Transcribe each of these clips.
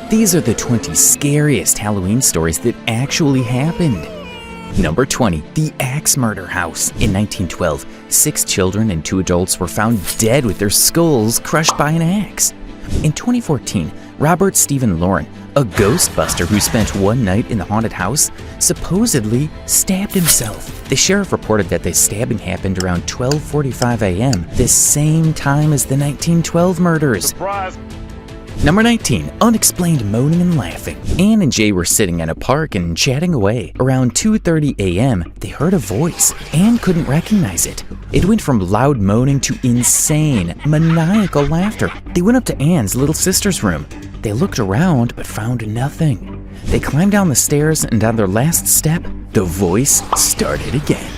These are the 20 scariest Halloween stories that actually happened. Number 20, the Axe Murder House. In 1912, 6 children and 2 adults were found dead with their skulls crushed by an axe. In 2014, Robert Stephen Lauren, a ghostbuster who spent one night in the haunted house, supposedly stabbed himself. The sheriff reported that the stabbing happened around 12:45 a.m., the same time as the 1912 murders. Surprise. Number 19, unexplained moaning and laughing. Anne and Jay were sitting in a park and chatting away. Around 2:30 a.m., they heard a voice. Anne couldn't recognize it. It went from loud moaning to insane, maniacal laughter. They went up to Anne's little sister's room. They looked around but found nothing. They climbed down the stairs, and on their last step, the voice started again.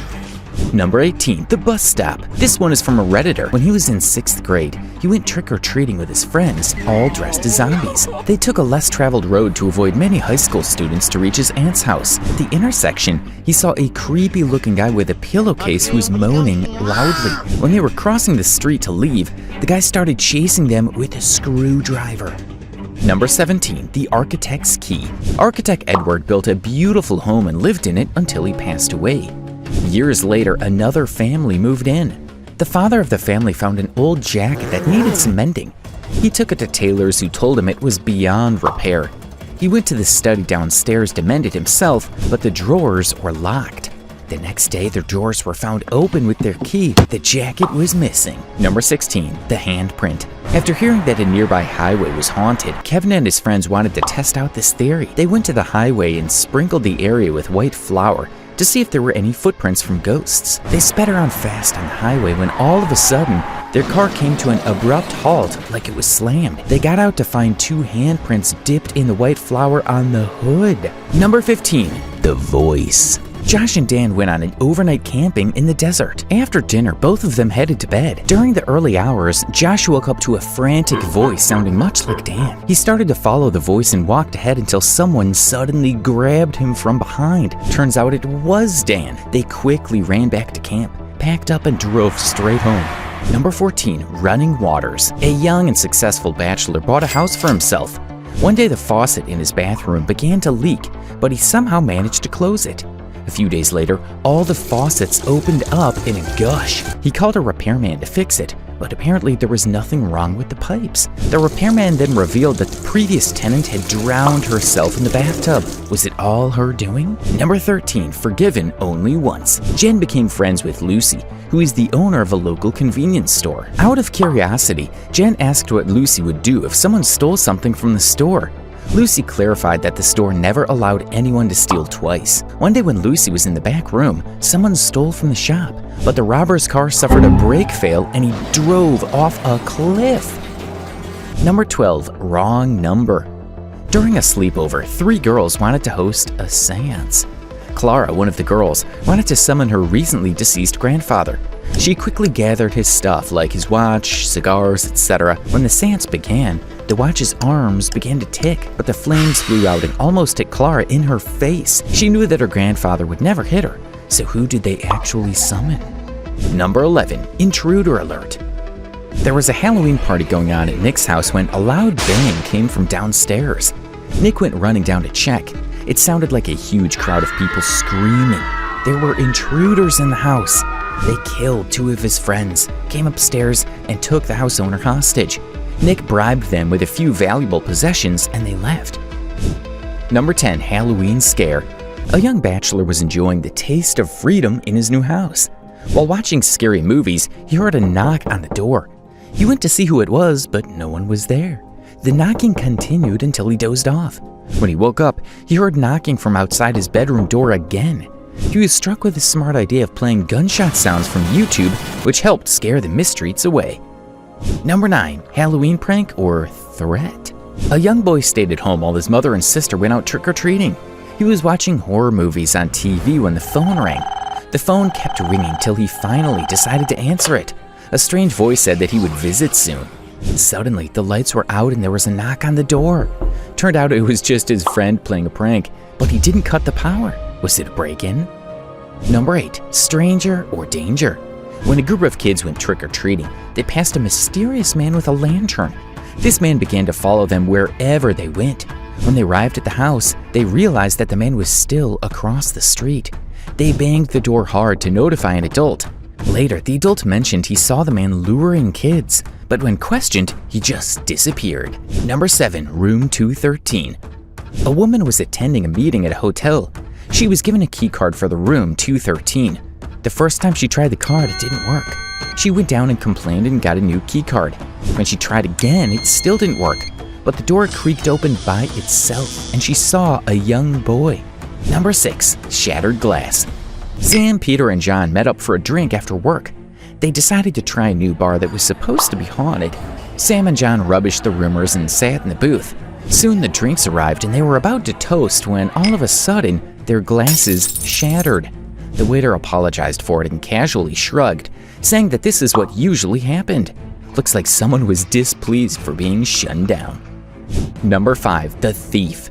Number 18, the bus stop. This one is from a Redditor. When he was in 6th grade, he went trick-or-treating with his friends, all dressed as zombies. They took a less traveled road to avoid many high school students to reach his aunt's house. At the intersection, he saw a creepy-looking guy with a pillowcase who was moaning loudly. When they were crossing the street to leave, the guy started chasing them with a screwdriver. Number 17, the Architect's Key. Architect Edward built a beautiful home and lived in it until he passed away. Years later, another family moved in. The father of the family found an old jacket that needed some mending. He took it to tailors who told him it was beyond repair. He went to the study downstairs to mend it himself, but the drawers were locked. The next day, their drawers were found open with their key. The jacket was missing. Number 16, the handprint. After hearing that a nearby highway was haunted, Kevin and his friends wanted to test out this theory. They went to the highway and sprinkled the area with white flour to see if there were any footprints from ghosts. They sped around fast on the highway when all of a sudden, their car came to an abrupt halt like it was slammed. They got out to find 2 handprints dipped in the white flour on the hood. Number 15, the voice. Josh and Dan went on an overnight camping in the desert. After dinner, both of them headed to bed. During the early hours, Josh woke up to a frantic voice sounding much like Dan. He started to follow the voice and walked ahead until someone suddenly grabbed him from behind. Turns out it was Dan. They quickly ran back to camp, packed up and drove straight home. Number 14, running waters. A young and successful bachelor bought a house for himself. One day the faucet in his bathroom began to leak, but he somehow managed to close it. A few days later, all the faucets opened up in a gush. He called a repairman to fix it, but apparently there was nothing wrong with the pipes. The repairman then revealed that the previous tenant had drowned herself in the bathtub. Was it all her doing? Number 13, forgiven only once. Jen became friends with Lucy, who is the owner of a local convenience store. Out of curiosity, Jen asked what Lucy would do if someone stole something from the store. Lucy clarified that the store never allowed anyone to steal twice. One day when Lucy was in the back room, someone stole from the shop, but the robber's car suffered a brake fail and he drove off a cliff. Number 12, wrong number. During a sleepover, 3 girls wanted to host a seance. Clara, one of the girls, wanted to summon her recently deceased grandfather. She quickly gathered his stuff like his watch, cigars, etc. When the seance began, the watch's arms began to tick, but the flames flew out and almost hit Clara in her face. She knew that her grandfather would never hit her, so who did they actually summon? Number 11, intruder alert. There was a Halloween party going on at Nick's house when a loud bang came from downstairs. Nick went running down to check. It sounded like a huge crowd of people screaming. There were intruders in the house. They killed 2 of his friends, came upstairs, and took the house owner hostage. Nick bribed them with a few valuable possessions and they left. Number 10, Halloween scare. A young bachelor was enjoying the taste of freedom in his new house. While watching scary movies, he heard a knock on the door. He went to see who it was, but no one was there. The knocking continued until he dozed off. When he woke up, he heard knocking from outside his bedroom door again. He was struck with the smart idea of playing gunshot sounds from YouTube, which helped scare the mistreats away. Number 9, Halloween prank or threat. A young boy stayed at home while his mother and sister went out trick-or-treating. He was watching horror movies on TV when the phone rang. The phone kept ringing till he finally decided to answer it. A strange voice said that he would visit soon. Suddenly, the lights were out and there was a knock on the door. Turned out it was just his friend playing a prank, but he didn't cut the power. Was it a break-in? Number 8, stranger or danger. When a group of kids went trick-or-treating, they passed a mysterious man with a lantern. This man began to follow them wherever they went. When they arrived at the house, they realized that the man was still across the street. They banged the door hard to notify an adult. Later, the adult mentioned he saw the man luring kids, but when questioned, he just disappeared. Number 7, room 213. A woman was attending a meeting at a hotel. She was given a key card for the room 213. The first time she tried the card, it didn't work. She went down and complained and got a new key card. When she tried again, it still didn't work, but the door creaked open by itself and she saw a young boy. Number 6, shattered glass. Sam, Peter, and John met up for a drink after work. They decided to try a new bar that was supposed to be haunted. Sam and John rubbished the rumors and sat in the booth. Soon the drinks arrived and they were about to toast when all of a sudden their glasses shattered. The waiter apologized for it and casually shrugged, saying that this is what usually happened. Looks like someone was displeased for being shunned down. Number 5, the thief.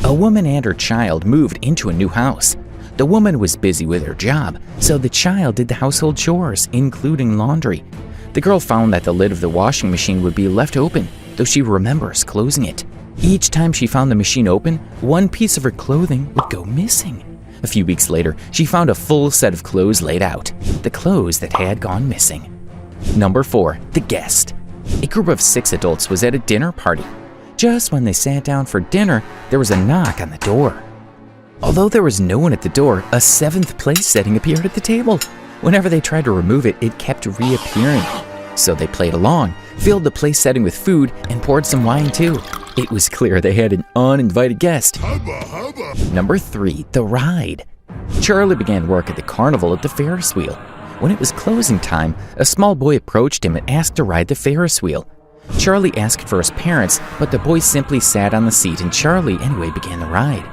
A woman and her child moved into a new house. The woman was busy with her job, so the child did the household chores, including laundry. The girl found that the lid of the washing machine would be left open, though she remembers closing it. Each time she found the machine open, one piece of her clothing would go missing. A few weeks later, she found a full set of clothes laid out, the clothes that had gone missing. Number 4, the guest. A group of 6 adults was at a dinner party. Just when they sat down for dinner, there was a knock on the door. Although there was no one at the door, a 7th place setting appeared at the table. Whenever they tried to remove it, it kept reappearing. So they played along, filled the place setting with food, and poured some wine too. It was clear they had an uninvited guest. Number 3, the ride. Charlie began work at the carnival at the Ferris wheel. When it was closing time, a small boy approached him and asked to ride the Ferris wheel. Charlie asked for his parents, but the boy simply sat on the seat and Charlie anyway began the ride.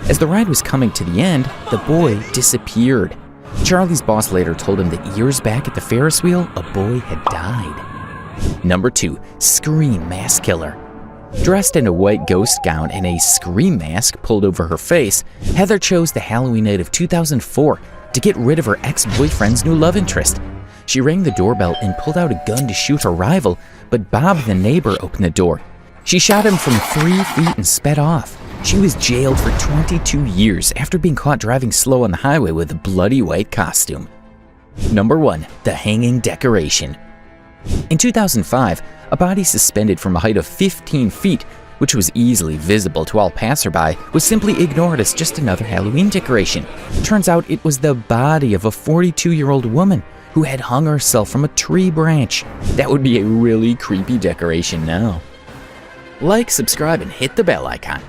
As the ride was coming to the end, the boy disappeared. Charlie's boss later told him that years back at the Ferris wheel, a boy had died. Number 2, Scream Mask Killer. Dressed in a white ghost gown and a scream mask pulled over her face, Heather chose the Halloween night of 2004 to get rid of her ex-boyfriend's new love interest. She rang the doorbell and pulled out a gun to shoot her rival, but Bob, the neighbor, opened the door. She shot him from 3 feet and sped off. She was jailed for 22 years after being caught driving slow on the highway with a bloody white costume. Number 1, the hanging decoration. In 2005, a body suspended from a height of 15 feet, which was easily visible to all passerby, was simply ignored as just another Halloween decoration. Turns out it was the body of a 42-year-old woman who had hung herself from a tree branch. That would be a really creepy decoration now. Like, subscribe, and hit the bell icon.